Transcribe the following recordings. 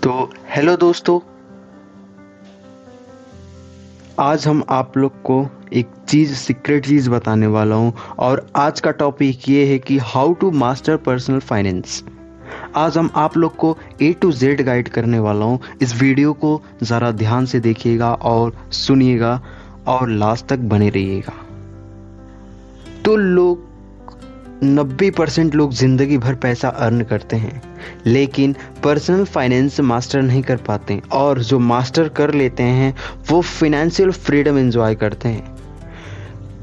तो हेलो दोस्तों, आज हम आप लोग को एक सीक्रेट चीज़ बताने वाला हूँ। और आज का टॉपिक ये है कि how to master personal finance. आज हम आप लोग को A to Z गाइड करने वाला हूँ। इस वीडियो को ज़रा ध्यान से देखिएगा और सुनिएगा और लास्ट तक बने रहिएगा। तो 90% लोग ज़िंदगी भर पैसा अर्न करते हैं, लेकिन पर्सनल फाइनेंस मास्टर नहीं कर पाते, और जो मास्टर कर लेते हैं वो फिनेंशियल फ्रीडम एंजॉय करते हैं।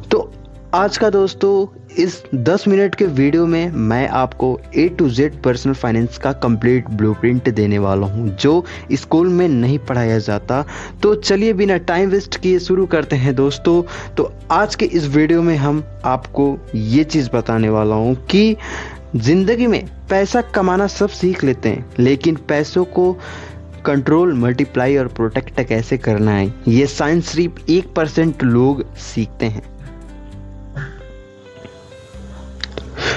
तो आज का दोस्तों इस 10 मिनट के वीडियो में मैं आपको A to Z personal finance का कंप्लीट ब्लूप्रिंट देने वाला हूं, जो स्कूल में नहीं पढ़ाया जाता। तो चलिए बिना टाइम वेस्ट किए शुरू करते हैं दोस्तों। तो आज के इस वीडियो में हम आपको ये चीज़ बताने वाला हूं कि ज़िंदगी में पैसा कमाना सब सीख लेते हैं, लेकिन पैसों को कंट्रोल, मल्टीप्लाई और प्रोटेक्ट कैसे करना है, ये साइंस सिर्फ 1% लोग सीखते हैं।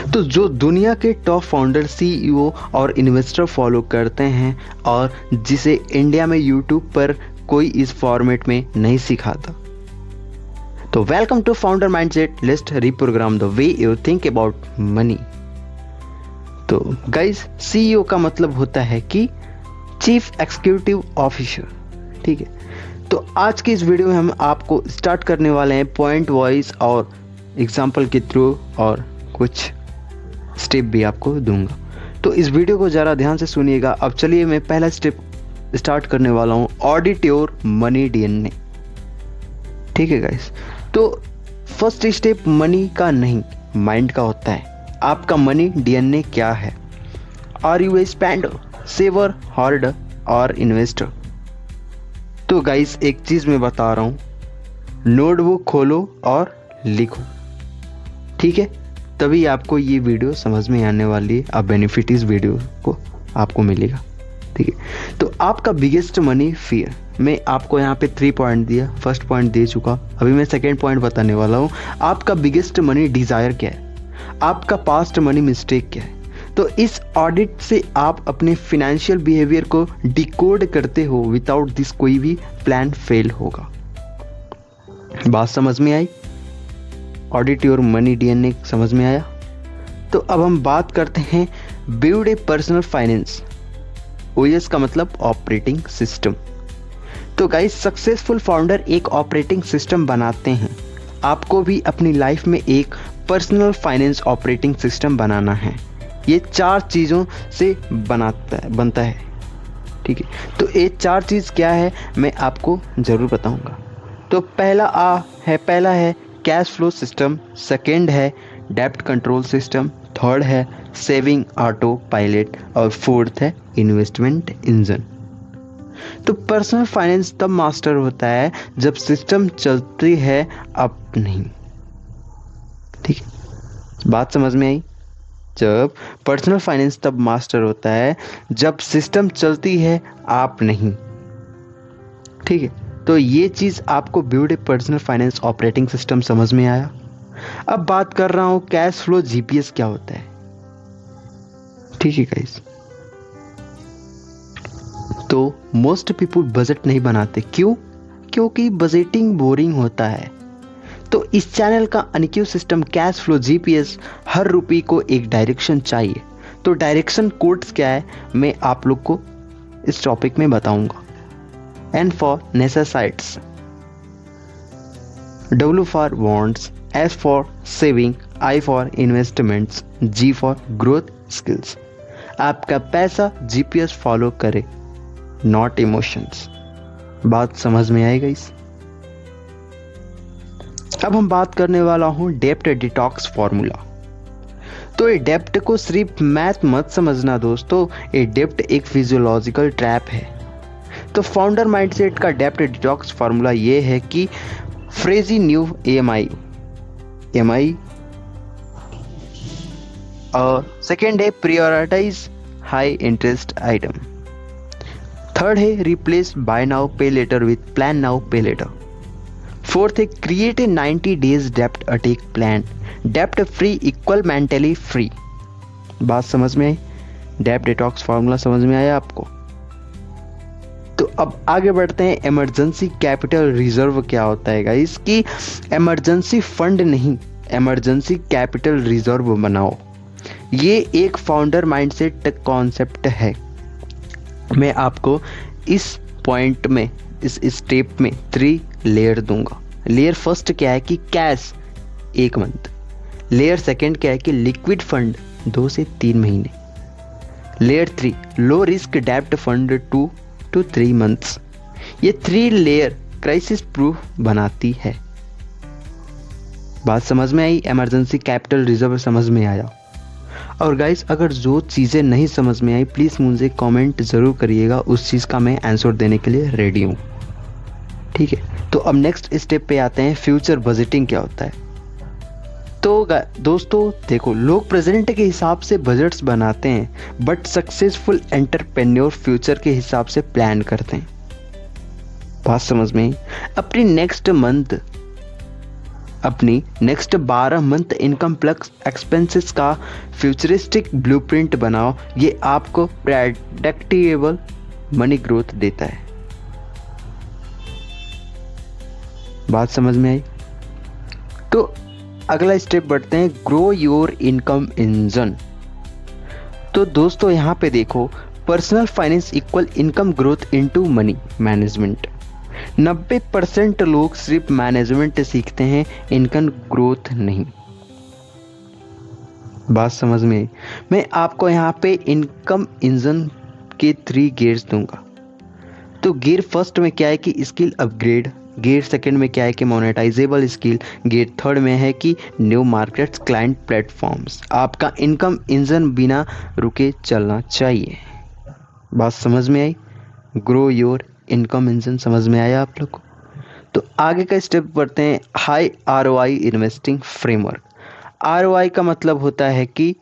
तो जो दुनिया के टॉप फाउंडर, CEO और इन्वेस्टर फॉलो करते हैं, और जिसे इंडिया में यूट्यूब पर कोई इस फॉर्मेट में नहीं सिखाता। तो welcome to founder mindset, let's reprogram the way you think about money. तो गाइस, CEO का मतलब होता है कि चीफ एग्जीक्यूटिव ऑफिसर, ठीक है। तो आज की इस वीडियो में हम आपको स्टार्ट करने वाले हैं पॉइंट वाइज और एग्जाम्पल के थ्रू, और कुछ स्टेप भी आपको दूंगा। तो इस वीडियो को ज़रा ध्यान से सुनिएगा। अब चलिए मैं पहला स्टेप स्टार्ट करने वाला हूँ, ऑडिट योर मनी DNA, ठीक है गाइस। तो फर्स्ट स्टेप मनी का नहीं, माइंड का होता है। आपका मनी DNA क्या है? Are you a spender, saver, holder और इन्वेस्टर? तो गाइस एक चीज़ मैं बता रहा हूँ, नोटबुक खोलो और लिखो, ठीक है। तभी आपको ये वीडियो समझ में आने वाली है, अब बेनिफिट इस वीडियो को आपको मिलेगा, ठीक है। तो आपका बिगेस्ट मनी फियर, मैं आपको यहाँ पे 3 पॉइंट दिया, फर्स्ट पॉइंट दे चुका, अभी मैं सेकेंड पॉइंट बताने वाला हूँ। आपका बिगेस्ट मनी डिज़ायर क्या है? आपका पास्ट मनी मिस्टेक क्या है? तो इस ऑडिट से आप अपने फिनेंशियल बिहेवियर को डिकोड करते हो। विदाउट दिस कोई भी प्लान फेल होगा। बात समझ में आई? ऑडिट योर मनी DNA समझ में आया? तो अब हम बात करते हैं build a personal finance. OS का मतलब ऑपरेटिंग सिस्टम। तो गाइस, सक्सेसफुल फाउंडर एक ऑपरेटिंग सिस्टम बनाते हैं। आपको भी अपनी लाइफ में एक पर्सनल फाइनेंस ऑपरेटिंग सिस्टम बनाना है। ये 4 चीज़ों से बनता है, ठीक है। तो ये 4 चीज़ क्या है मैं आपको ज़रूर बताऊंगा। तो पहला है कैश फ्लो सिस्टम, सेकेंड है डेब्ट कंट्रोल सिस्टम, थर्ड है सेविंग ऑटो पायलट, और फोर्थ है इन्वेस्टमेंट इंजन। तो पर्सनल फाइनेंस तब मास्टर होता है जब सिस्टम चलती है, अब नहीं, ठीक है। बात समझ में आई? जब पर्सनल फाइनेंस तब मास्टर होता है जब सिस्टम चलती है, आप नहीं, ठीक है। तो ये चीज़ आपको build a personal finance operating system समझ में आया। अब बात कर रहा हूँ कैश फ्लो GPS क्या होता है, ठीक है गाइस। तो मोस्ट पीपल बजट नहीं बनाते, क्यों? क्योंकि बजटिंग बोरिंग होता है। तो इस चैनल का अनक्यू सिस्टम कैश फ्लो GPS, हर रुपये को एक डायरेक्शन चाहिए। तो डायरेक्शन कोड्स क्या है मैं आप लोग को इस टॉपिक में बताऊंगा। N for necessities, W for wants, S for saving, I for investments, G for growth skills। आपका पैसा GPS फॉलो करे, नॉट इमोशंस। बात समझ में आएगा इस? अब हम बात करने वाला हूँ डेप्ट डिटॉक्स फॉर्मूला। तो ये डेप्ट को सिर्फ मैथ मत समझना दोस्तों, ये डेप्ट एक फिजियोलॉजिकल ट्रैप है। तो फाउंडर माइंडसेट का डेप्ट डिटॉक्स फार्मूला ये है कि फ्रेजी न्यू EMI, और सेकेंड है prioritise high interest item, third है रिप्लेस बाय नाउ पे लेटर विथ प्लान नाउ पे लेटर, फोर्थ है create a 90 days dept attack plan, dept free equal mentally free. बात समझ में आई? डेप्ट डिटॉक्स फार्मूला समझ में आया आपको? अब आगे बढ़ते हैं, इमरजेंसी कैपिटल रिजर्व क्या होता है गाइस? कि इमरजेंसी फंड नहीं, इमरजेंसी कैपिटल रिजर्व बनाओ। ये एक फाउंडर माइंडसेट कॉन्सेप्ट है। मैं आपको इस पॉइंट में, इस स्टेप में 3 लेयर दूंगा। लेयर फर्स्ट क्या है कि कैश 1 मंथ। लेयर सेकंड क्या है कि लिक्विड फंड 2 से 3 महीने। लेयर 3 लो रिस्क डेब्ट फंड 2 to 3 मंथ्स। ये 3 लेयर क्राइसिस प्रूफ बनाती है। बात समझ में आई? इमरजेंसी कैपिटल रिजर्व समझ में आया? और गाइस, अगर जो चीज़ें नहीं समझ में आई प्लीज़ मुझे कमेंट ज़रूर करिएगा, उस चीज़ का मैं आंसर देने के लिए रेडी हूँ। ठीक है, तो अब नेक्स्ट स्टेप पे आते हैं, फ्यूचर बजटिंग क्या होता है। तो दोस्तों देखो, लोग प्रेजेंट के हिसाब से बजट्स बनाते हैं बट सक्सेसफुल एंटरप्रेन्योर फ्यूचर के हिसाब से प्लान करते हैं। बात समझ में? अपनी next 12 month income plus expenses का फ्यूचरिस्टिक ब्लूप्रिंट बनाओ। ये आपको प्रेडिक्टेबल मनी ग्रोथ देता है। बात समझ में आई? तो अगला स्टेप बढ़ते हैं, ग्रो योर इनकम इंजन। तो दोस्तों यहाँ पे देखो, personal finance equal income growth into money management. 90% लोग सिर्फ मैनेजमेंट सीखते हैं, इनकम ग्रोथ नहीं। बात समझ में आई? मैं आपको यहाँ पे इनकम इंजन के 3 गियर्स दूंगा। तो गियर फर्स्ट में क्या है कि स्किल अपग्रेड, गियर सेकंड में क्या है कि मोनेटाइजेबल स्किल, गियर थर्ड में है कि न्यू मार्केट्स, क्लाइंट प्लेटफॉर्म्स। आपका इनकम इंजन बिना रुके चलना चाहिए। बात समझ में आई? ग्रो योर इनकम इंजन समझ में आया आप लोग को? तो आगे का स्टेप बढ़ते हैं, high ROI investing framework. ROI का मतलब होता है कि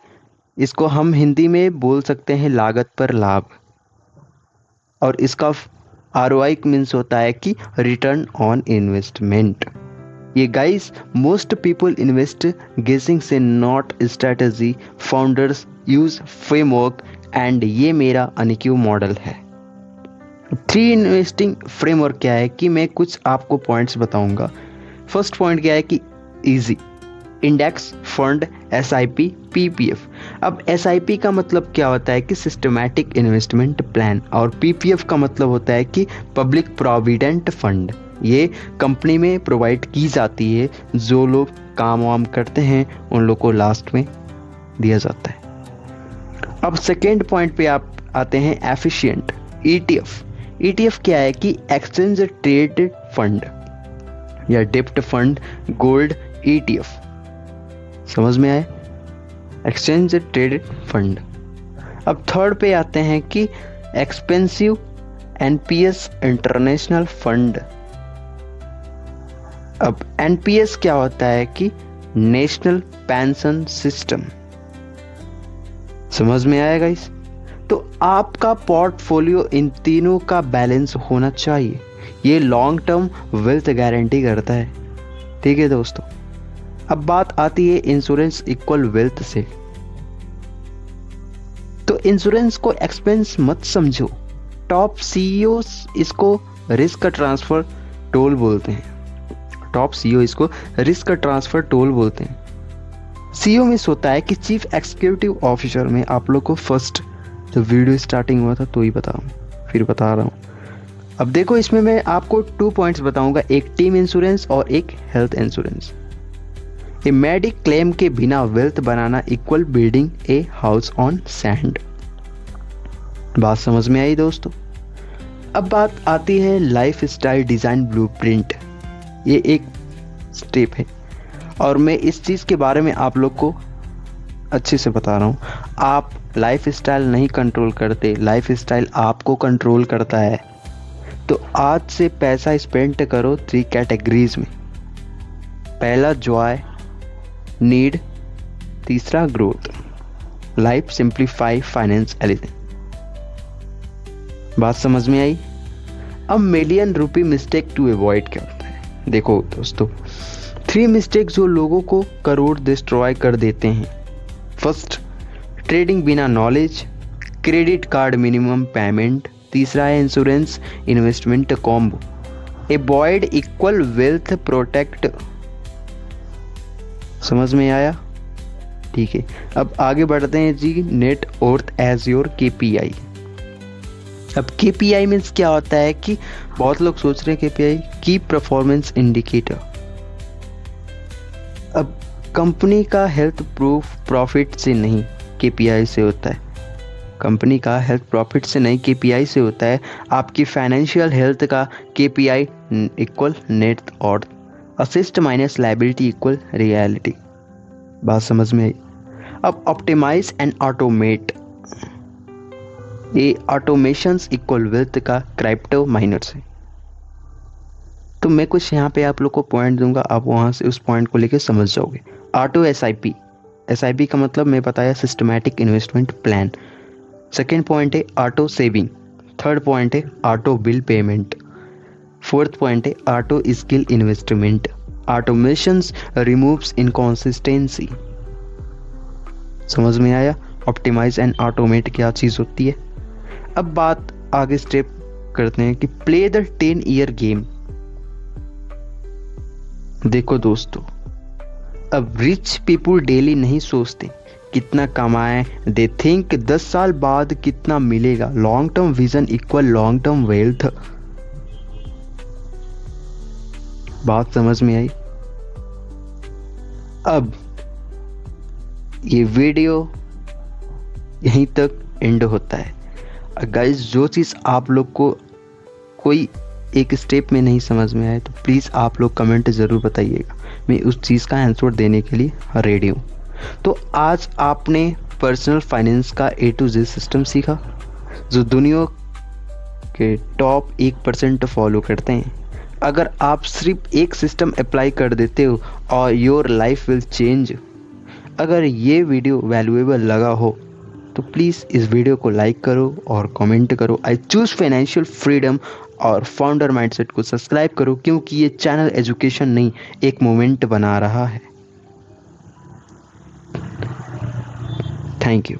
इसको हम हिंदी में बोल सकते हैं लागत पर लाभ, और इसका ROI मीन्स होता है कि रिटर्न ऑन इन्वेस्टमेंट। ये गाइस, मोस्ट पीपल इन्वेस्ट गेसिंग से not strategy, founders use framework and ये मेरा अनक्यू मॉडल है। 3 इन्वेस्टिंग फ्रेमवर्क क्या है कि मैं कुछ आपको पॉइंट्स बताऊंगा। फर्स्ट पॉइंट क्या है कि easy, index fund, SIP, PPF। अब SIP का मतलब क्या होता है कि सिस्टमैटिक इन्वेस्टमेंट प्लान, और PPF का मतलब होता है कि पब्लिक प्रोविडेंट फंड। ये कंपनी में प्रोवाइड की जाती है, जो लोग काम वाम करते हैं उन लोग को लास्ट में दिया जाता है। अब सेकेंड पॉइंट पे आप आते हैं, एफिशिएंट ETF। ETF क्या है कि एक्सचेंज ट्रेड फंड या डिप्ट फंड, गोल्ड ETF। समझ में आए? Exchange traded fund. अब थर्ड पे आते हैं कि एक्सपेंसिव NPS इंटरनेशनल फंड। अब NPS क्या होता है कि नेशनल पेंशन सिस्टम। समझ में आएगा इस? तो आपका पोर्टफोलियो इन तीनों का बैलेंस होना चाहिए। ये लॉन्ग टर्म वेल्थ गारंटी करता है। ठीक है दोस्तों, अब बात आती है इंश्योरेंस इक्वल वेल्थ से। तो इंश्योरेंस को एक्सपेंस मत समझो। टॉप CEOs इसको रिस्क ट्रांसफर टोल बोलते हैं। टॉप CEO इसको रिस्क ट्रांसफर टोल बोलते हैं। CEO में होता है कि चीफ एग्जीक्यूटिव ऑफिसर में। आप लोग को फर्स्ट जब वीडियो स्टार्टिंग हुआ था तो ही फिर बता रहा हूँ। अब देखो, इसमें मैं आपको 2 पॉइंट्स बताऊंगा, एक टीम इंश्योरेंस और एक हेल्थ इंश्योरेंस। ए मेडिक क्लेम के बिना wealth banana equal building a house on sand. बात समझ में आई दोस्तों? अब बात आती है लाइफ स्टाइल डिजाइन ब्लूप्रिंट। ये एक स्टेप है और मैं इस चीज़ के बारे में आप लोग को अच्छे से बता रहा हूँ। आप लाइफ स्टाइल नहीं कंट्रोल करते, लाइफ स्टाइल आपको कंट्रोल करता है। तो आज से पैसा स्पेंड करो 3 कैटेगरीज में। पहला जॉय, नीड, तीसरा growth. Life simplify finance elegance. बात समझ में आई? अब million rupee mistake to avoid क्या होता है? देखो दोस्तों, 3 मिस्टेक जो लोगों को करोड़ डिस्ट्रॉय कर देते हैं। फर्स्ट, ट्रेडिंग बिना knowledge, credit card minimum payment, तीसरा है insurance investment combo, avoid equal wealth protect. समझ में आया? ठीक है, अब आगे बढ़ते हैं जी, net worth as your KPI। अब KPI मीन्स क्या होता है कि बहुत लोग सोच रहे हैं KPI की परफॉर्मेंस इंडिकेटर। अब कंपनी का हेल्थ प्रूफ प्रॉफिट से नहीं KPI से होता है, कंपनी का हेल्थ प्रॉफिट से नहीं KPI से होता है। आपकी फाइनेंशियल हेल्थ का KPI equal net worth, assist minus liability equal reality. बात समझ में आई? अब ऑप्टिमाइज एंड ऑटोमेट, ये ऑटोमेशंस इक्वल वेल्थ का क्रिप्टो माइनर से। तो मैं कुछ यहाँ पे आप लोग को पॉइंट दूंगा, आप वहाँ से उस पॉइंट को लेके समझ जाओगे। ऑटो SIP का मतलब मैं बताया systematic investment plan. Second point है ऑटो सेविंग, थर्ड पॉइंट है auto bill payment, fourth point है auto skill investment. Automations removes inconsistency. समझ में आया ऑप्टिमाइज एंड ऑटोमेट क्या चीज़ होती है? अब बात आगे स्टेप करते हैं कि प्ले द 10 ईयर गेम। देखो दोस्तों, अब रिच पीपुल डेली नहीं सोचते कितना कमाएं, दे थिंक 10 साल बाद कितना मिलेगा। Long term vision equal long term wealth. बात समझ में आई? अब ये वीडियो यहीं तक एंड होता है। गाइस, जो चीज़ आप लोग को कोई एक स्टेप में नहीं समझ में आए तो प्लीज़ आप लोग कमेंट ज़रूर बताइएगा, मैं उस चीज़ का आंसर देने के लिए रेडी हूँ। तो आज आपने पर्सनल फाइनेंस का A to Z सिस्टम सीखा जो दुनिया के टॉप 1% फॉलो करते हैं। अगर आप सिर्फ एक सिस्टम अप्लाई कर देते हो और योर लाइफ विल चेंज। अगर ये वीडियो वैल्यूएबल लगा हो तो प्लीज़ इस वीडियो को लाइक करो और कमेंट करो। आई चूज़ फाइनेंशियल फ्रीडम और फाउंडर माइंडसेट को सब्सक्राइब करो, क्योंकि ये चैनल एजुकेशन नहीं एक मोमेंट बना रहा है। Thank you.